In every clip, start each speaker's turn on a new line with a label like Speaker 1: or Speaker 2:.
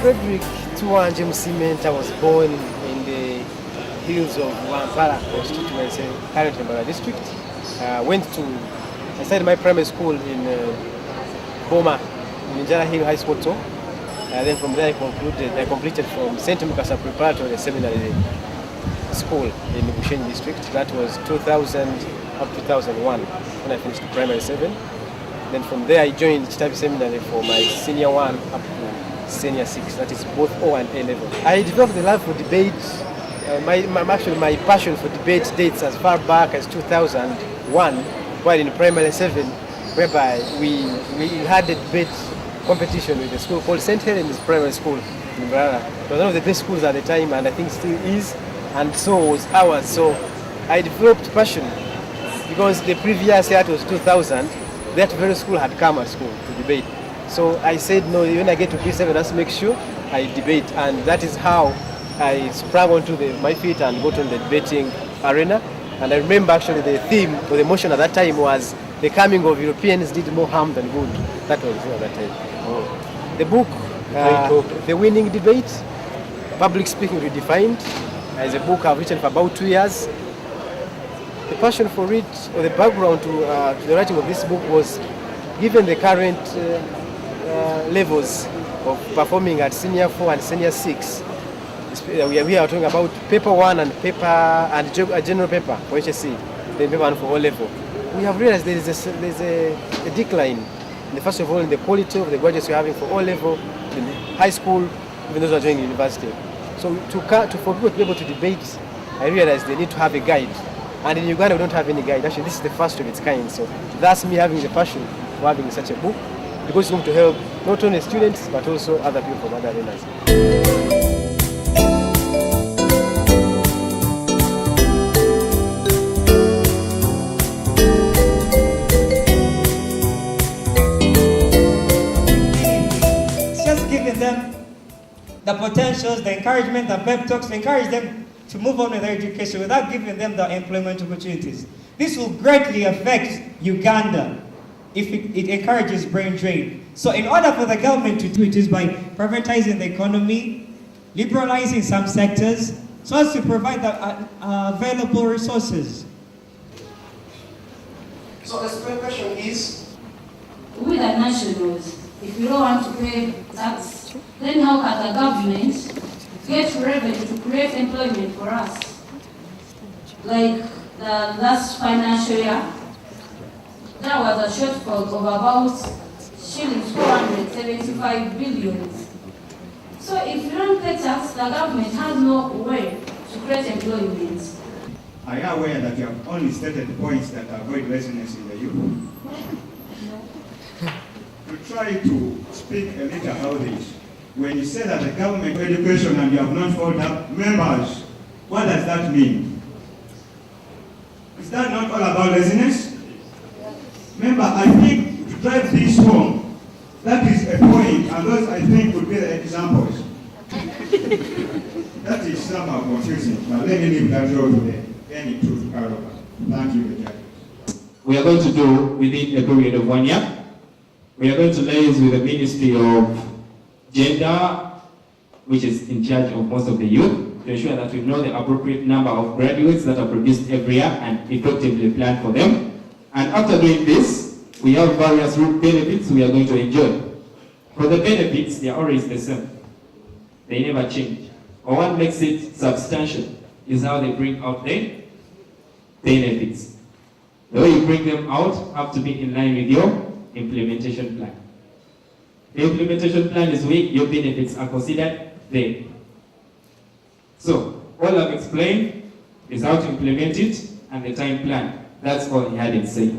Speaker 1: Frederick Tuwanje Musimenta was born in the hills of Wampala constituency, current Mbara district. I started my primary school in Boma, in Njara Hill High School. Then from there I completed from St. Mukasa Preparatory Seminary School in the Bushenyi district. That was 2000 up to 2001 when I finished primary 7. Then from there I joined Kitabi Seminary for my senior 1 up to senior 6. That is both O and A level. I developed the love for debate. My passion for debate dates as far back as 2001, while in primary 7, whereby we had a debate competition with a school called St. Helens Primary School in Mbarara. It was one of the best schools at the time, and I think still is, and so was ours. So I developed passion because the previous year, it was 2000, that very school had come at school to debate. So I said, no, when I get to P7, let's make sure I debate, and that is how I sprang onto my feet and got on the debating arena. And I remember actually the theme or the motion at that time was the coming of Europeans did more harm than good. That was at that time. Oh. The book, The Winning Debate, Public Speaking Redefined, is a book I've written for about 2 years. The passion for it, or the background to the writing of this book was given the current levels of performing at senior 4 and senior 6. We are talking about paper 1 and a general paper for HSC, then paper 1 for O level. We have realized there is a decline, first of all, in the quality of the graduates we're having for O level, in high school, even those who are joining university. So for people to be able to debate, I realized they need to have a guide. And in Uganda, we don't have any guide. Actually, this is the first of its kind. So that's me having the passion for having such a book, because it's going to help not only students, but also other people from other arenas.
Speaker 2: Them the potentials, the encouragement, the pep talks to encourage them to move on with their education without giving them the employment opportunities. This will greatly affect Uganda if it encourages brain drain. So in order for the government to do it is by privatizing the economy, liberalizing some sectors, so as to provide the available resources.
Speaker 3: So the second question is,
Speaker 4: we the nationals, if you don't want to pay tax, then how can the government get revenue to create employment for us? Like the last financial year, there was a shortfall of about shillings 475 billion. So if you don't pay tax, the government has no way to create employment.
Speaker 5: Are you aware that you have only stated points that avoid laziness in the youth? To try to speak a little about this. When you say that the government education and you have not followed up members, what does that mean? Is that not all about laziness? Remember, I think to drive this home, that is a point, and those I think would be the examples. That is somehow confusing, but let me leave that road to any truth, Carol. Thank you, the judges.
Speaker 6: We are going to do within a period of 1 year. We are going to liaise with the Ministry of Gender, which is in charge of most of the youth, to ensure that we know the appropriate number of graduates that are produced every year and effectively plan for them. And after doing this, we have various benefits we are going to enjoy. For the benefits, they are always the same. They never change. But what makes it substantial is how they bring out the benefits. The way you bring them out have to be in line with your implementation plan. The implementation plan is where your benefits are considered there. So, all I've explained is how to implement it and the time plan. That's all he had in say.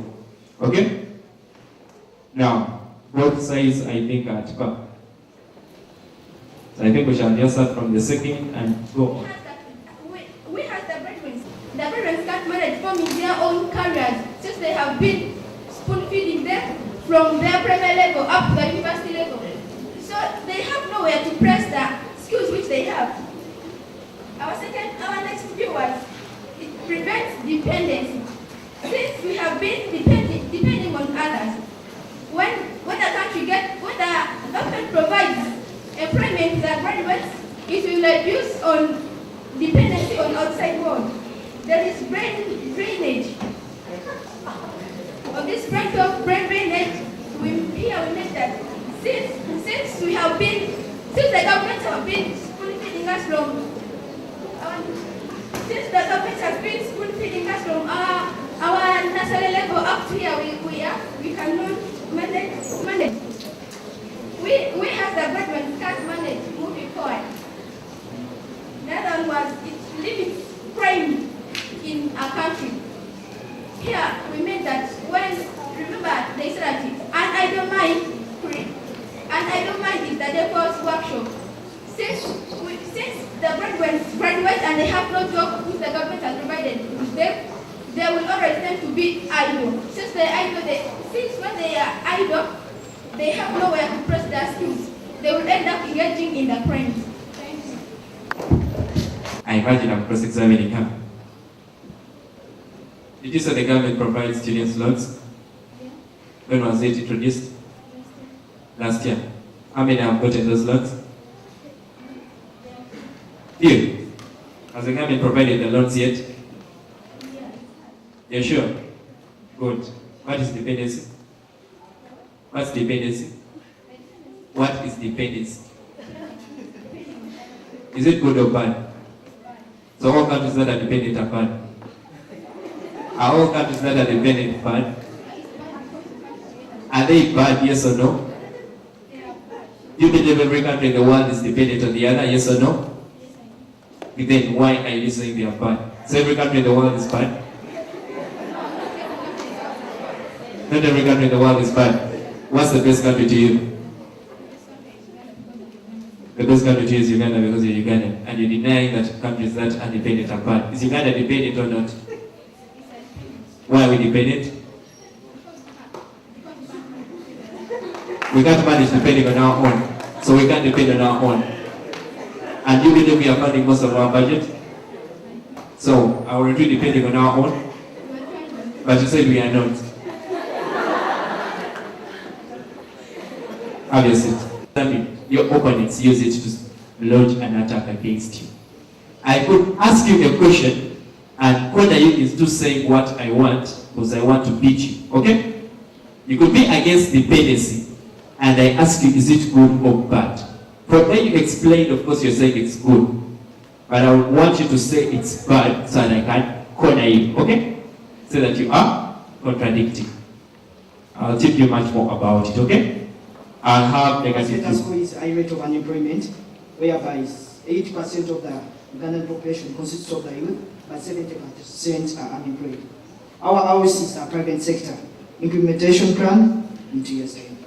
Speaker 6: Okay? Now, both sides I think are at par. So I think we shall just start from the second and go on.
Speaker 7: We have the veterans. The veterans can't manage forming their own careers since they have been spoon feeding them from their primary level up to the university level. So they have nowhere to press the skills which they have. Our next view was, it prevents dependency. Since we have been depending on others, when the government provides employment employment that graduates, it will reduce on dependency on outside world. There is drainage. Of this brain drainage, we make that since the government have been spoon feeding us from our national level up to here, we cannot manage. We have the government can't manage moving forward. Another one was it limits crime in our country. Here we made that remember they said that and I don't mind is the devil's workshop. Since the graduates and they have no job which the government has provided them, they will always tend to be idle. Since when they are idle, they have nowhere to press their skills. They will end up engaging in the crimes. Thank you.
Speaker 6: I imagine I'm cross-examining her. Did you say the government provides students loans?
Speaker 7: Yeah.
Speaker 6: When was it introduced? Last year. How many have gotten those loans? Few. Has the government provided the loans yet? You're sure? Good. What is dependency? What's dependency? What is dependency? Is it good or bad? So all countries that are dependent are bad. Are all countries that are dependent bad? Are they bad, yes or no? Do you believe every country in the world is dependent on the other, yes or no? Then why are you saying they are bad? So every country in the world is bad? Not every country in the world is bad. What's the best country to you? The best country to you is Uganda because you're Ugandan. And you're denying that countries that are dependent are bad. Is Uganda dependent or not? Why are we dependent? We can't manage depending on our own. So we can't depend on our own. And you believe we are funding most of our budget? So are we really depending on our own? But you said we are not. Have your seat. Your opponents use it to launch an attack against you. I could ask you a question and corner you into saying what I want because I want to beat you. Okay? You could be against dependency and I ask you, is it good or bad? From when you explained, of course, you're saying it's good. But I want you to say it's bad so that I can corner you. Okay? So that you are contradicting. I'll teach you much more about it. Okay? I'll have negative.
Speaker 8: Status quo is a high rate of unemployment, whereby 80% of the Ugandan population consists of the youth, but 70% are unemployed. Our houses are private sector. Implementation plan in 2 years' time.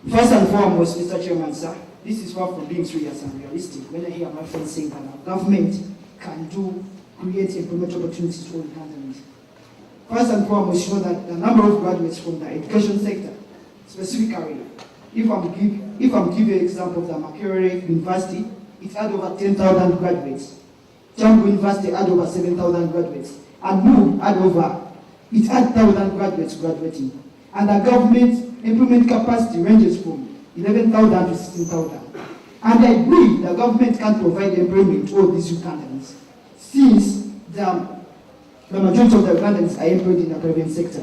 Speaker 8: First and foremost, Mr. Chairman, sir, this is far from being serious and realistic. When I hear my friends saying that our government can create employment opportunities for Ugandans. First and foremost, you know that the number of graduates from the education sector, specifically, if I'm giving an example of the Makerere University, it had over 10,000 graduates. Jambu University had over 7,000 graduates. And MOOC had 1,000 graduates graduating. And the government employment capacity ranges from 11,000 to 16,000. And I believe the government can provide employment to all these Ugandans, since the majority of the Ugandans are employed in the private sector.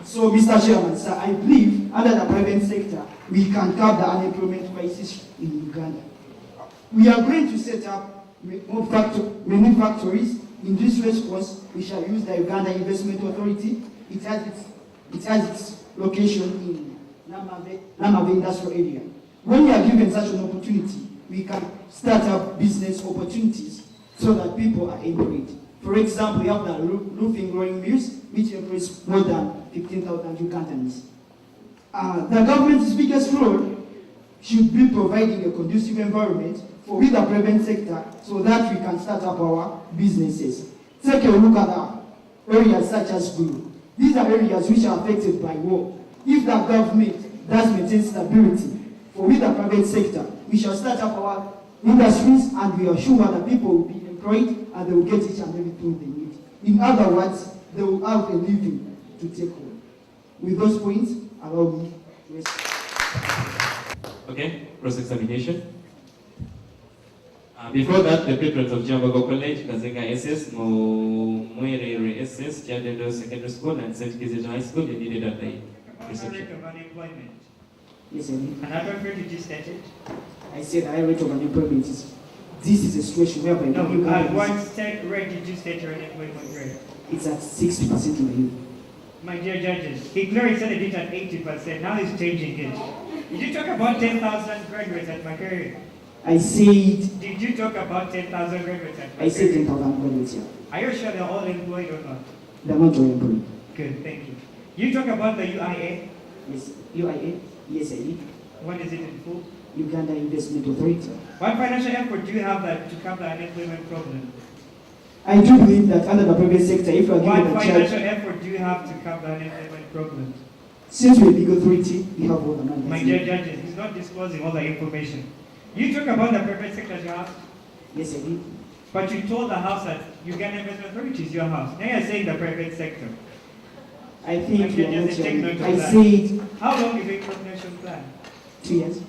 Speaker 8: So, Mr. Chairman, sir, I believe under the private sector, we can curb the unemployment crisis in Uganda. We are going to set up many factories. In this response, we shall use the Uganda Investment Authority. It has its location in Namave Industrial Area. When we are given such an opportunity, we can start up business opportunities so that people are employed. For example, we have the roofing growing mills, which employs more than 15,000 Ugandans. The government's biggest role should be providing a conducive environment for the private sector so that we can start up our businesses. Take a look at the areas such as Gulu. These are areas which are affected by war. If the government does maintain stability for the private sector, we shall start up our industries and we are sure that people will be employed and they will get each and everything they need. In other words, they will have a living to take home. With those points, allow me to
Speaker 6: Okay, cross-examination. Before that, the patrons of Jambago College, Kazenga SS, Mwere SS, Chandendo Secondary School, and St. Kizito High School, you needed at the reception.
Speaker 2: Rate of unemployment.
Speaker 8: Yes, I did.
Speaker 2: And at what rate did you state it?
Speaker 8: I said the high rate of unemployment is, this is a situation whereby
Speaker 2: No,
Speaker 8: the youth
Speaker 2: at what rate did you state your unemployment rate?
Speaker 8: it's at 60% in the youth.
Speaker 2: My dear judges, he clearly said it at 80%, now he's changing it. Did you talk about 10,000 graduates at Makerere?
Speaker 8: I said,
Speaker 2: Did you talk about 10,000 graduates at
Speaker 8: I said
Speaker 2: Makerere?
Speaker 8: 10,000 graduates here.
Speaker 2: Are you sure they're all employed or not?
Speaker 8: They're not all employed.
Speaker 2: Good, thank you. You talk about the UIA.
Speaker 8: Yes, UIA, yes I did.
Speaker 2: What is it in full?
Speaker 8: Uganda Investment Authority.
Speaker 2: What financial effort do you have to curb the unemployment problem?
Speaker 8: I do believe that under the private sector, if you are
Speaker 2: What
Speaker 8: given a
Speaker 2: financial
Speaker 8: charge,
Speaker 2: effort do you have to curb the unemployment problem?
Speaker 8: since we're a big authority, we have all the money.
Speaker 2: My dear judges, he's not disclosing all the information. You talk about the private sector as your house,
Speaker 8: Yes, I did.
Speaker 2: but you told the house that Uganda Investment Authority is your house. Now you're saying the private sector.
Speaker 8: I think
Speaker 2: Okay,
Speaker 8: we are
Speaker 2: just
Speaker 8: not
Speaker 2: take note of
Speaker 8: I
Speaker 2: that.
Speaker 8: said
Speaker 2: How long is the implementation plan?
Speaker 8: 2 years.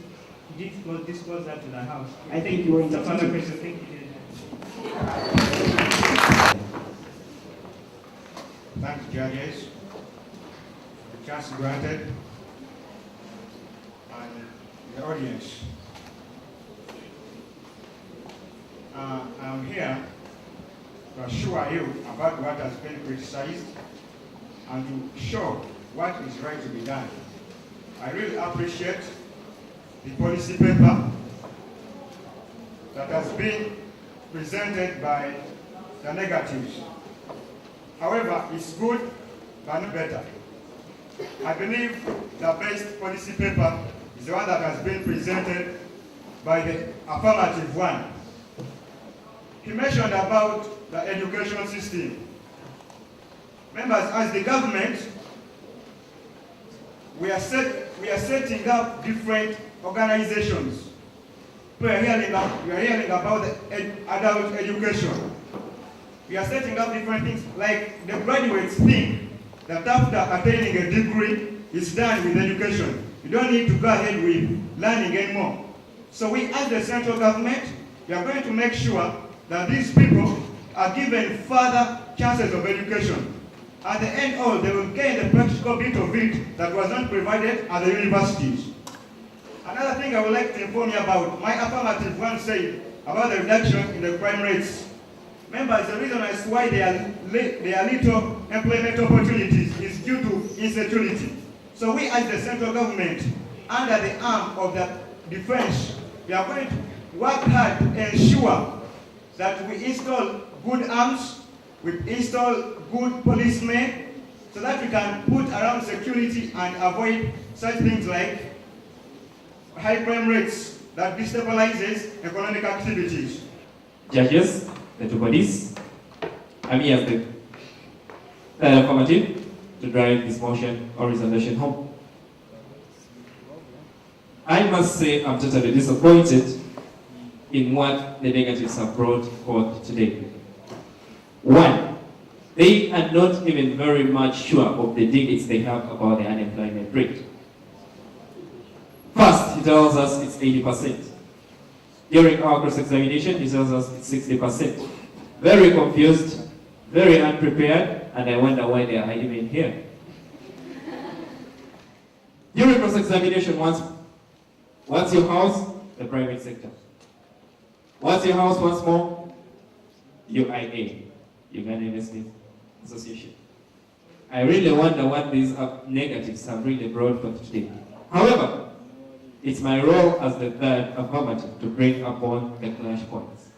Speaker 2: You did disclose that to the house.
Speaker 8: I think you were in
Speaker 2: Some
Speaker 8: the
Speaker 2: other
Speaker 8: meeting.
Speaker 2: question. Thank you,
Speaker 5: Thanks, judges. The chance granted. And the audience. I'm here to assure you about what has been criticized and to show what is right to be done. I really appreciate the policy paper that has been presented by the negatives. However, it's good, but not better. I believe the best policy paper is the one that has been presented by the affirmative one. He mentioned about the education system. Members, as the government, we are setting up different organizations. We are hearing about the adult education. We are setting up different things, like the graduates think that after attaining a degree, it's done with education. You don't need to go ahead with learning anymore. So we, as the central government, we are going to make sure that these people are given further chances of education. At the end all, they will gain the practical bit of it that was not provided at the universities. Another thing I would like to inform you about, my affirmative one said about the reduction in the crime rates. Members, the reason as to why there are little employment opportunities is due to insecurity. So we as the central government, under the arm of the defense, we are going to work hard to ensure that we install good arms, we install good policemen, so that we can put around security and avoid such things like high crime rates that destabilizes economic activities.
Speaker 6: Judges, the two bodies, I'm here as the third affirmative to drive this motion or resolution home. I must say I'm totally disappointed in what the negatives have brought forth today. One, they are not even very much sure of the digits they have about the unemployment rate. First, he tells us it's 80%. During our cross-examination, he tells us it's 60%. Very confused, very unprepared, and I wonder why they are even here. During cross-examination, what's your house? The private sector. What's your house once more? UIA, Uganda Investment Association. I really wonder what these negatives have really brought forth today. However, it's my role as the third affirmative to bring upon the clash points.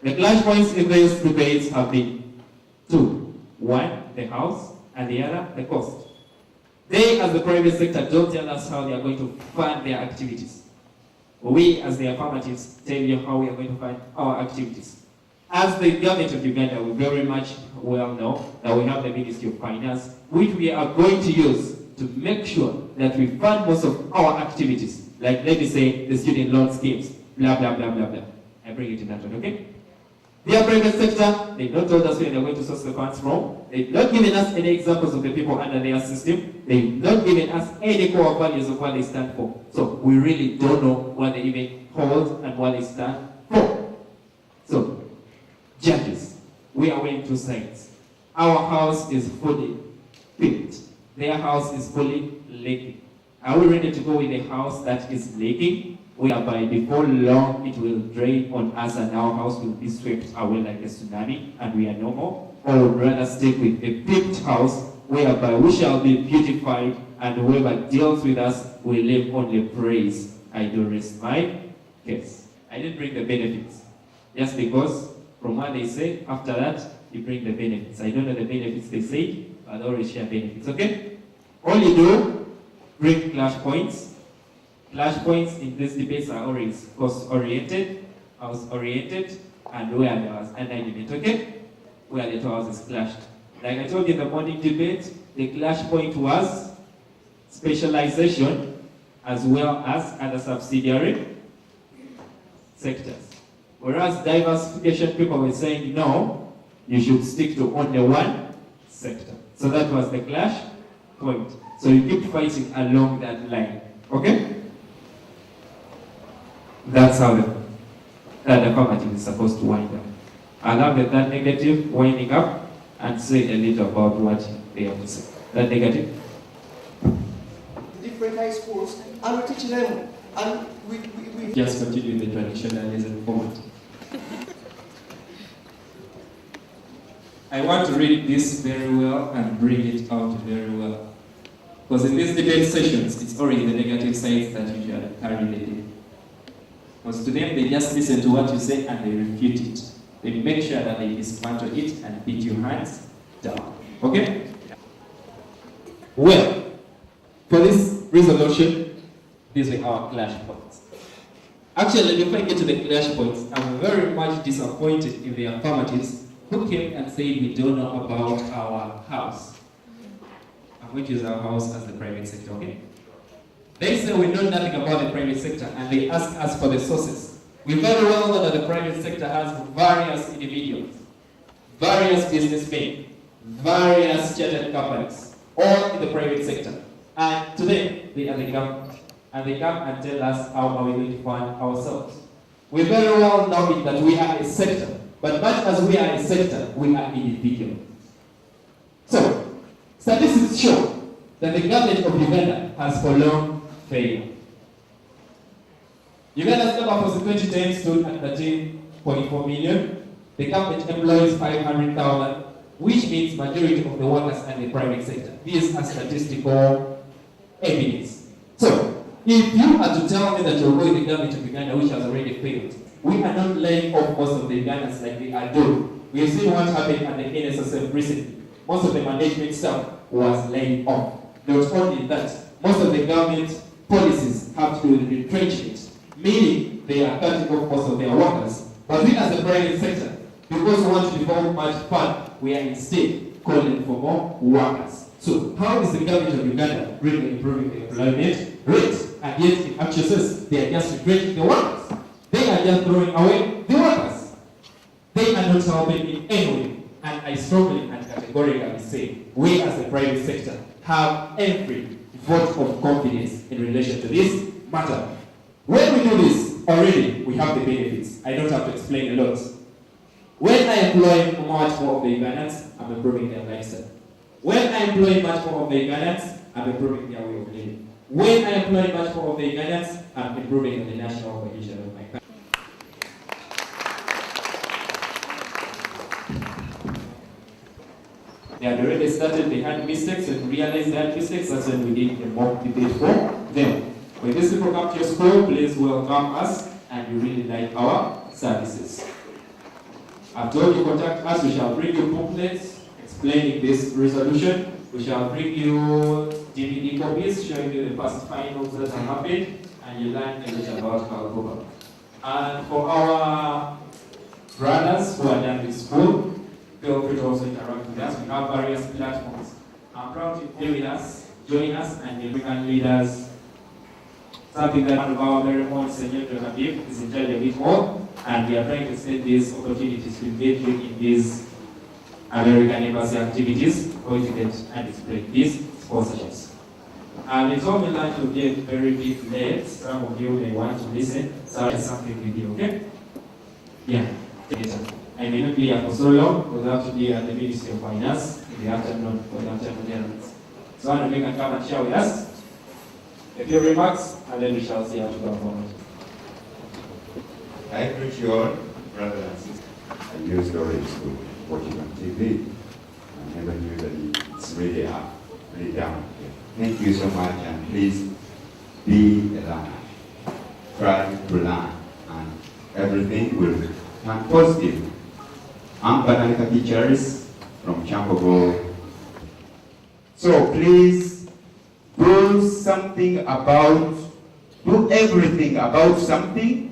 Speaker 6: The clash points in these debates have been two. One, the house, and the other, the cost. They, as the private sector, don't tell us how they are going to fund their activities. We, as the affirmatives, tell you how we are going to fund our activities. As the government of Uganda, we very much well know that we have the Ministry of Finance, which we are going to use to make sure that we fund most of our activities, like let me say the student loan schemes, blah, blah, blah, blah, blah. I bring it in that one, okay? Their private sector, they've not told us where they're going to source the funds from. They've not given us any examples of the people under their system. They've not given us any core values of what they stand for. So we really don't know what they even hold and what they stand for. So, judges, we are weighing two sides. Our house is fully built. Their house is fully leaking. Are we ready to go with a house that is leaking? Whereby before long it will drain on us and our house will be swept away like a tsunami and we are no more? Or would rather stick with a built house whereby we shall be beautified and whoever deals with us will live only praise? I do rest my case. I didn't bring the benefits. Just because from what they say, after that, you bring the benefits. I don't know the benefits they say, but I always share benefits, okay? All you do, bring clash points. Clash points in these debates are always cost-oriented, house-oriented, and where there was an argument, okay? Where the two houses clashed. Like I told you in the morning debate, the clash point was specialization as well as other subsidiary sectors. Whereas diversification people were saying, no, you should stick to only one sector. So that was the clash point. So you keep fighting along that line, okay? That's how the affirmative is supposed to wind up. I'll have that negative winding up and say a little about what they have to say. That negative.
Speaker 3: Different high schools, and we teach them, and we
Speaker 6: Just continue the traditionalism format. I want to read this very well and bring it out very well. Because in these debate sessions, it's already the negative sides that you should carry the day. Because to them, they just listen to what you say and they refute it. They make sure that they dismantle it and beat your hands down. Okay? Well, for this resolution, these were our clash points. Actually, before I get to the clash points, I'm very much disappointed in the affirmatives who came and said we don't know about our house. I'm going to use our house as the private sector, okay? They say we know nothing about the private sector and they ask us for the sources. We very well know that the private sector has various individuals, various businessmen, various chartered companies, all in the private sector. And today, they are the government. And they come and tell us how are we going to fund ourselves. We very well know that we are a sector, but much as we are a sector, we are individuals. So, statistics show that the government of Uganda has for long failed. Uganda's number for 2010 stood at 13.4 million. The government employs 500,000, which means majority of the workers are in the private sector. These are statistical evidence. So, if you are to tell me that you're going to the government of Uganda, which has already failed, we are not laying off most of the Ugandans like they are doing. We have seen what happened at the NSSF recently. Most of the management staff was laid off. Not only that, most of the government policies have to do with retrenchment, meaning they are cutting off most of their workers. But we as a private sector, because we want to develop much fund, we are instead calling for more workers. So how is the government of Uganda really improving the employment rate? And yet in actual sense, they are just retrenching the workers. They are just throwing away the workers. They are not helping in any way. And I strongly and categorically say, we as the private sector have every vote of confidence in relation to this matter. When we do this, already we have the benefits. I don't have to explain a lot. When I employ much more of the Ugandans, I'm improving their lifestyle. When I employ much more of the Ugandans, I'm improving their way of living. When I employ much more of the Ugandans, I'm improving the national cohesion of my country. They had already started, they had mistakes and realized they had mistakes. That's when we did a mock debate for them. When these people come to your school, please welcome us and you really like our services. I've told you contact us, we shall bring you booklets explaining this resolution. We shall bring you DVD copies showing you the past finals that have happened and you learn a bit about Alcoba. And for our brothers who are done with school, feel free to also interact with us. We have various platforms. I'm proud to be with us, join us, and you can lead us. Something that one of our very own Senior Habib is in charge of it all. And we are trying to set these opportunities to engage you in these American Embassy activities, how to get and display these sponsorships. And it's all been learned to be a very bit late. Some of you may want to listen, so there's something with you, okay? Yeah. I may not be here for so long, because I have to be at the Ministry of Finance in the afternoon for the afternoon errands. So I want to can come and share with us a few remarks, and then we shall see how to go forward.
Speaker 9: I greet you all, brothers and sisters. I used already to watching on TV. I never knew that it's really up, really down here. Thank you so much, and please be a learner. Try to learn, and everything will turn positive. I'm Bananika Teachers from Chambogo. So please do something about, do everything about something.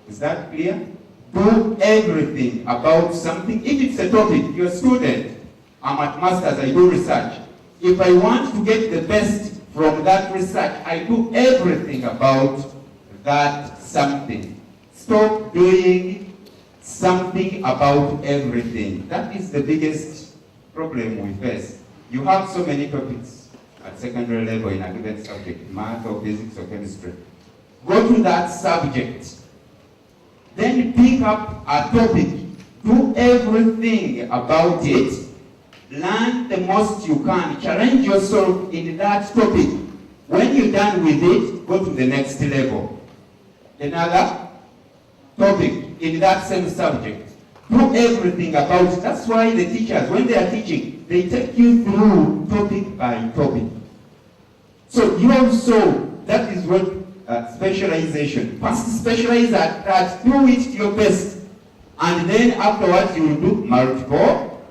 Speaker 9: Is that clear? Do everything about something. If it's a topic, you're a student, I'm at master's, I do research. If I want to get the best from that research, I do everything about that something. Stop doing something about everything. That is the biggest problem we face. You have so many topics at secondary level in a given subject, math or physics or chemistry. Go to that subject. Then pick up a topic. Do everything about it. Learn the most you can. Challenge yourself in that topic. When you're done with it, go to the next level. Another topic in that same subject. Do everything about it. That's why the teachers, when they are teaching, they take you through topic by topic. So you also, that is what specialization. First specialize at that, do it to your best. And then afterwards you will do multiple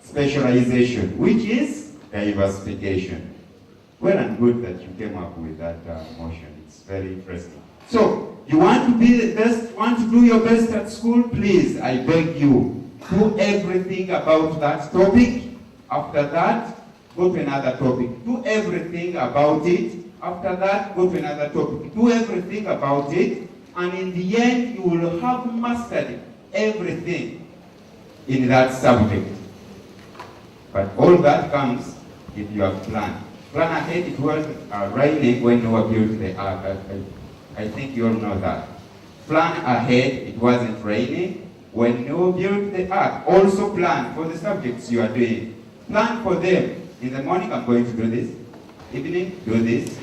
Speaker 9: specialization, which is diversification. Well and good that you came up with that motion. It's very interesting. So, you want to be the best, want to do your best at school? Please, I beg you, do everything about that topic. After that, go to another topic. Do everything about it. After that, go to another topic. Do everything about it. And in the end, you will have mastered everything in that subject. But all that comes if you have planned. Plan ahead. It was raining when Noah built the ark. I think you all know that. Plan ahead. It wasn't raining when Noah built the ark. Also plan for the subjects you are doing. Plan for them. In the morning, I'm going to do this. Evening, do this.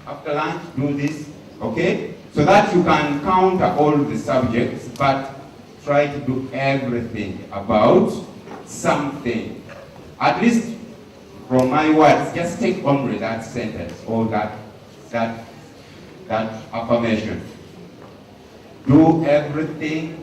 Speaker 9: After lunch, do this. Okay? So that you can counter all the subjects, but try to do everything about something. At least from my words, just take only that sentence or that affirmation. Do everything